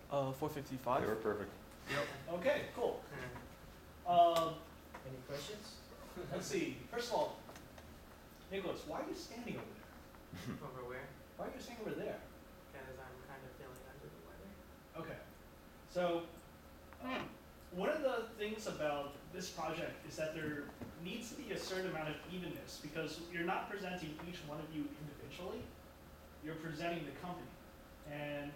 455. They were perfect. Yep. Okay, cool. Any questions? Let's see. First of all, Nicholas, why are you standing over there? Over where? Why are you standing over there? Because I'm kind of feeling under the weather. Okay. So, one of the things about this project is that there needs to be a certain amount of evenness because you're not presenting each one of you individually. You're presenting the company. And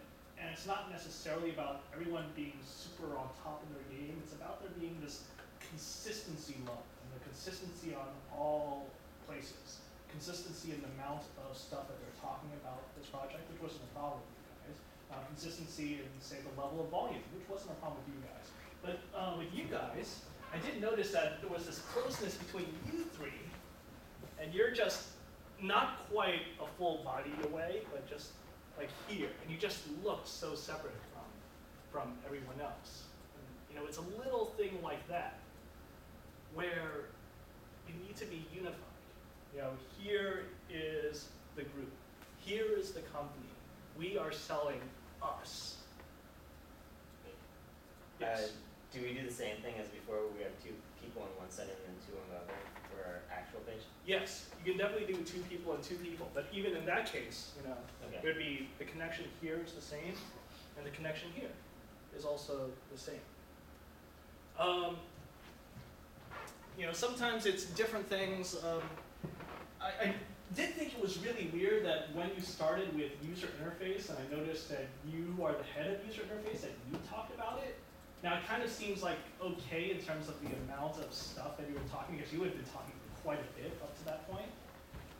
it's not necessarily about everyone being super on top of their game. It's about there being this consistency level and the consistency on all places. Consistency in the amount of stuff that they're talking about this project, which wasn't a problem with you guys. Consistency in, say, the level of volume, which wasn't a problem with you guys. But with you guys, I did notice that there was this closeness between you three, and you're just not quite a full body away, but just like here, and you just look so separate from everyone else. And, you know, it's a little thing like that, where you need to be unified. You know, here is the group. Here is the company. We are selling us. Yes. Do we do the same thing as before where we have two people on one side and then two on the other for our actual page? Yes, you can definitely do 2 people and 2 people, but even in that case, you know, there'd be the connection here is the same, and the connection here is also the same. You know, sometimes it's different things. I did think it was really weird that when you started with user interface, and I noticed that you are the head of user interface, that you talked about it. Now it kind of seems like okay in terms of the amount of stuff that you were talking, because you had been talking quite a bit up to that point.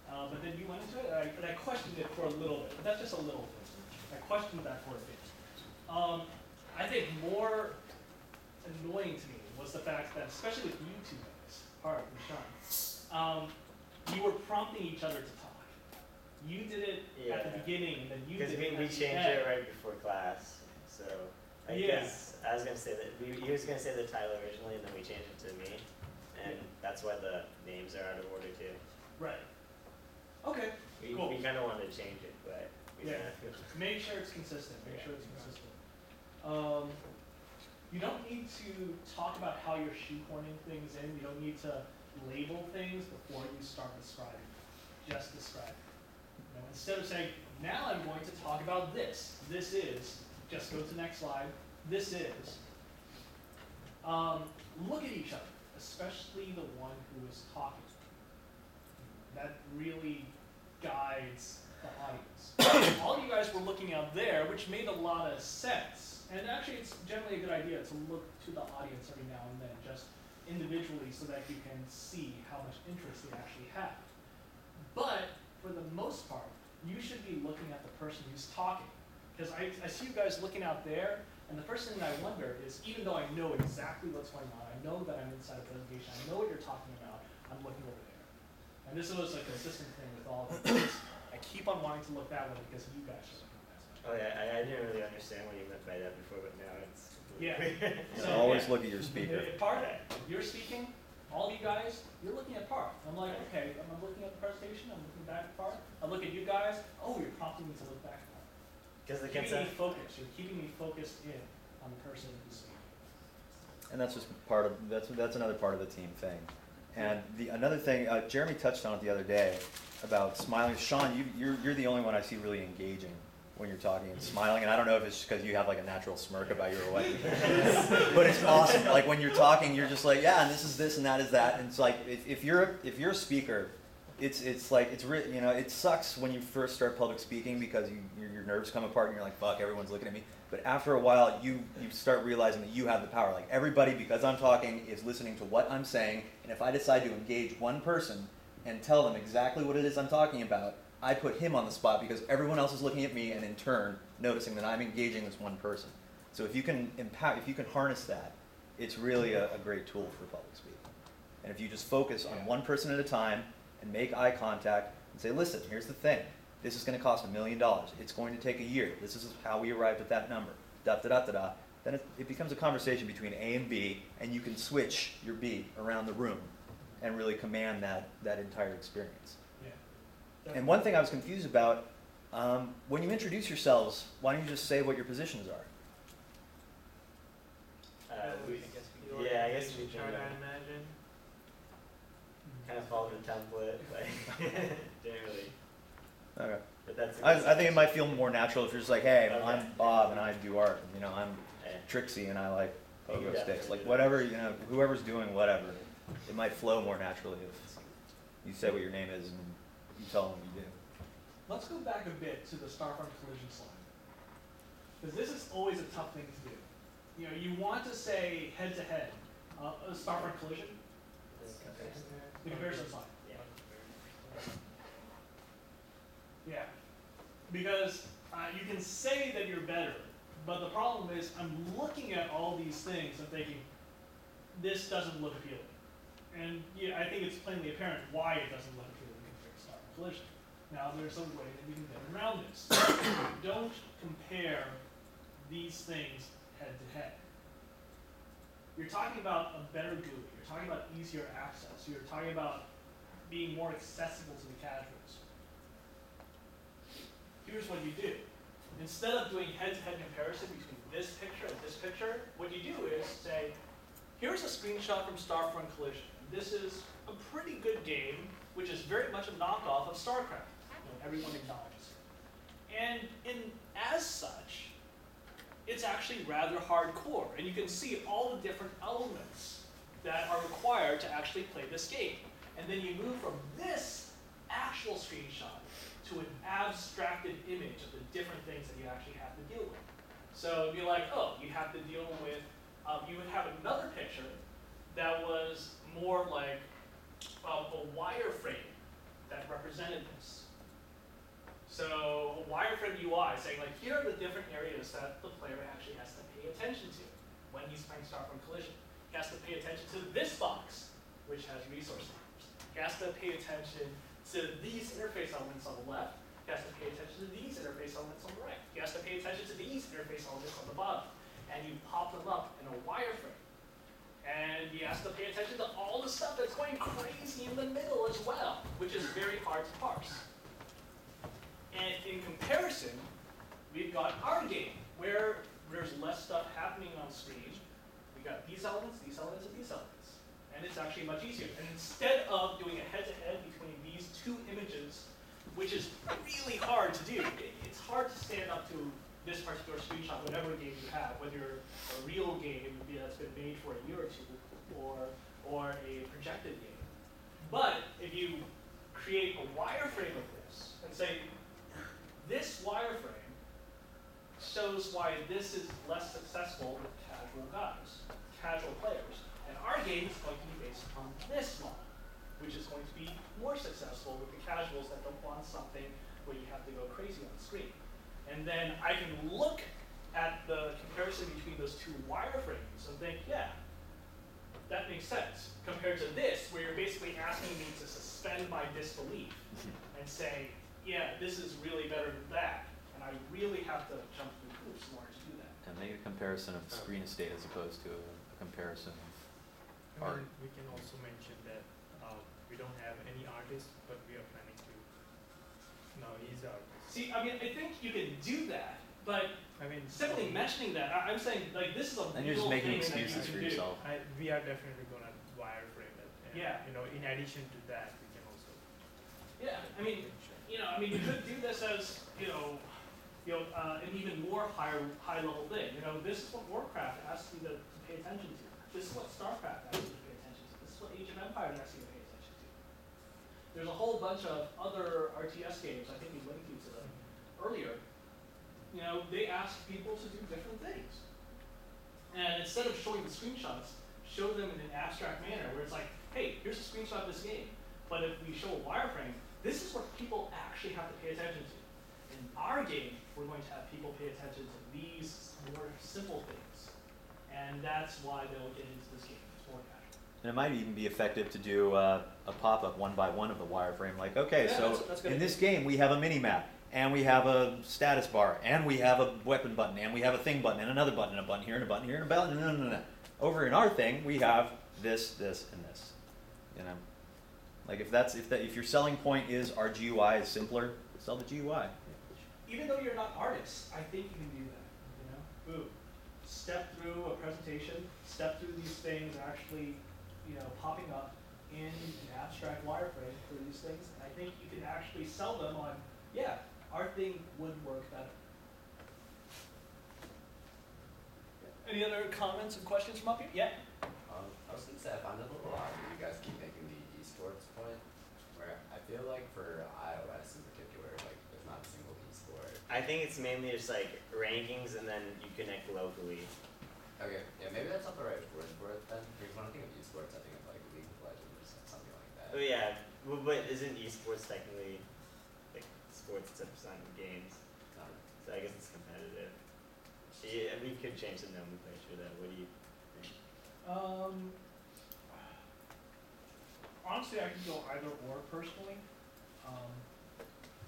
But then you went into it, and I questioned it for a little bit, but that's just a little bit. I questioned that for a bit. I think more annoying to me was the fact that, especially with you two guys, Hart and Sean, you were prompting each other to talk. You did it at the beginning, and then you did it at the end. Because we changed it right before class, so I guess I was going to say that, he was going to say the title originally, and then we changed it to me, and that's why the names are out of order too. Right. Okay, cool. We kind of wanted to change it, but we Make sure it's consistent. Make sure it's consistent. You don't need to talk about how you're shoehorning things in. You don't need to label things before you start describing. Just describe it. You know, instead of saying, now I'm going to talk about this. This is, just go to the next slide. This is. Look at each other, especially the one who is talking. That really guides the audience. All you guys were looking out there, which made a lot of sense. And actually, it's generally a good idea to look to the audience every now and then, just individually, so that you can see how much interest they actually have. But for the most part, you should be looking at the person who's talking. Because I see you guys looking out there, and the first thing that I wonder is, even though I know exactly what's going on, I know that I'm inside a presentation, I know what you're talking about, I'm looking over there. And this was a consistent thing with all of you. I keep on wanting to look that way because you guys are looking that way. Oh yeah, I didn't really understand what you meant by that before, but now it's So, always look at your speaker. Part, you're speaking, all of you guys, you're looking at Parth. I'm like, okay, I'm looking at the presentation, I'm looking back at Parth. I look at you guys, oh, you're prompting me to look back at Parth. Because the keeping me focused, you're keeping me focused in on the person who's speaking. And that's just part of, that's another part of the team thing. And another thing, Jeremy touched on it the other day about smiling. Sean, you're the only one I see really engaging when you're talking and smiling. And I don't know if it's just because you have like a natural smirk about you or what. But it's awesome. Like when you're talking, you're just like, yeah, and this is this and that is that. And it's like if you're a speaker, it's like you know, it sucks when you first start public speaking because your nerves come apart and you're like, fuck, everyone's looking at me. But after a while, you start realizing that you have the power. Like everybody, because I'm talking, is listening to what I'm saying. And if I decide to engage one person and tell them exactly what it is I'm talking about, I put him on the spot because everyone else is looking at me and in turn noticing that I'm engaging this one person. So if you can harness that, it's really a great tool for public speaking. And if you just focus on one person at a time and make eye contact and say, listen, here's the thing. This is going to cost $1 million. It's going to take a year. This is how we arrived at that number. Da da da da da. Then it becomes a conversation between A and B, and you can switch your B around the room and really command that entire experience. Yeah. And one thing I was confused about, when you introduce yourselves, why don't you just say what your positions are? Yeah, I guess we try can to imagine. kind of follow the template, like generally. Okay. But that's. I think it might feel more natural if you're just like, hey, Okay. I'm Bob and I do art. And, you know, I'm Eh, Trixie and I like You pogo definitely sticks. Like do. whatever, you know, whoever's doing whatever, it might flow more naturally if you say what your name is and you tell them what you do. Let's go back a bit to the Starfront collision slide. Because this is always a tough thing to do. You know, you want to say head-to-head, a Starfront collision, the comparison slide. Yeah. Yeah. Because you can say that you're better, but the problem is I'm looking at all these things and thinking, this doesn't look appealing. And yeah, I think it's plainly apparent why it doesn't look appealing compared to Starfront collision. Now there's a way that you can get around this. Don't compare these things head to head. You're talking about a better GUI, you're talking about easier access, you're talking about being more accessible to the casuals. Here's what you do. Instead of doing head-to-head comparison between this picture and this picture, what you do is say, here's a screenshot from Starfront Collision. This is a pretty good game, which is very much a knockoff of StarCraft. You know, everyone acknowledges it. And as such, it's actually rather hardcore. And you can see all the different elements that are required to actually play this game. And then you move from this actual screenshot to an abstracted image of the different things that you actually have to deal with. So it'd be like, oh, you have to deal with, you would have another picture that was more like a wireframe that represented this. So a wireframe UI saying like, here are the different areas that the player actually has to pay attention to when he's playing Starfront Collision. He has to pay attention to this box, which has resource names. He has to pay attention to these interface elements on the left. He has to pay attention to these interface elements on the right. He has to pay attention to these interface elements on the bottom. And you pop them up in a wireframe. And he has to pay attention to all the stuff that's going crazy in the middle as well, which is very hard to parse. And in comparison, we've got our game, where there's less stuff happening on screen. We got these elements, and these elements. And it's actually much easier. And instead of doing a head-to-head between these two images, which is really hard to do, it's hard to stand up to this particular screenshot, whatever game you have, whether a real game that's been made for a year or two, or a projected game. But if you create a wireframe of this and say, this wireframe shows why this is less successful with casual guys, casual players. And our game is going to be based on this model, which is going to be more successful with the casuals that don't want something where you have to go crazy on the screen. And then I can look at the comparison between those two wireframes and think, yeah, that makes sense. Compared to this, where you're basically asking me to suspend my disbelief and say, yeah, this is really better than that. And I really have to jump through hoops in order to do that. And make a comparison of screen estate as opposed to a comparison of art. We can also mention that we don't have any artists, but we are planning to now use artists. See, I mean, I think you can do that, but I mean, simply mentioning that, I'm saying, like, this is a And you're just real making thing that you excuses can for do. yourself. we are definitely gonna wireframe it. And, Yeah. You know, in addition to that, we can also. Yeah, I mean, you could do this as, an even more high level thing. You know, this is what Warcraft asks you to pay attention to. This is what StarCraft asks you to pay attention to. This is what Age of Empires asks you to pay attention to. There's a whole bunch of other RTS games, I think we linked you to them earlier. You know, they ask people to do different things. And instead of showing the screenshots, show them in an abstract manner where it's like, hey, here's a screenshot of this game. But if we show a wireframe, this is what people actually have to pay attention to. In our game, we're going to have people pay attention to these more simple things. And that's why they'll get into this game. It's more casual. And it might even be effective to do a pop-up one by one of the wireframe. Like, okay, Yeah, so that's good. in this game we have a mini-map, and we have a status bar, and we have a weapon button, and we have a thing button, and another button, and a button here, and a button here, and a button, no. Over in our thing, we have this, and this. You know, like if your selling point is our GUI is simpler, sell the GUI. Even though you're not artists, I think you can do that. You know, boom, step through through a presentation, step through these things actually, you know, popping up in an abstract wireframe for these things. And I think you can actually sell them on, yeah, our thing would work better. Any other comments and questions from up here? Yeah? I was gonna say, I found it a little odd that you guys keep making the esports point, where I feel like for iOS in particular, like, there's not a single esport. I think it's mainly just like rankings and then you connect locally. Okay, yeah, maybe that's not the right word for it then, because when I think of esports, I think of like League of Legends or something like that. Oh yeah, well, but isn't esports technically like sports except on games? Um, So I guess it's competitive. Yeah, we could change the nomenclature though. What do you think? Honestly, I could go either or personally.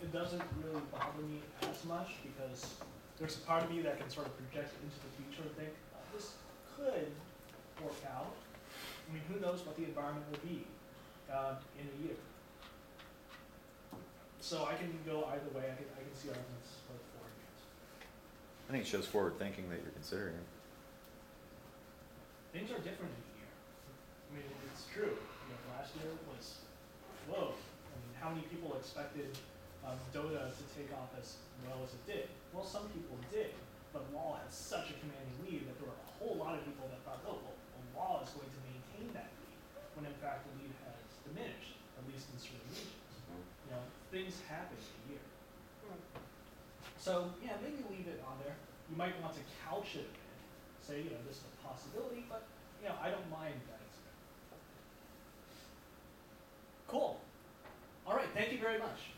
It doesn't really bother me as much because there's a part of me that can sort of project into the future and think, this could work out. I mean, who knows what the environment will be in a year. So I can go either way. I can see arguments both for and against. I think it shows forward thinking that you're considering it. Things are different in a year. I mean, it's true. You know, last year was, whoa. I mean, how many people expected Dota to take off as well as it did? Well, some people did, but LoL had such a commanding lead that there were a whole lot of people that thought, oh, well, LoL is going to maintain that lead, when in fact the lead has diminished, at least in certain regions. You know, things happen in a year. So, yeah, maybe leave it on there. You might want to couch it a bit. Say, you know, this is a possibility, but, you know, I don't mind that it's there. Cool. All right, thank you very much.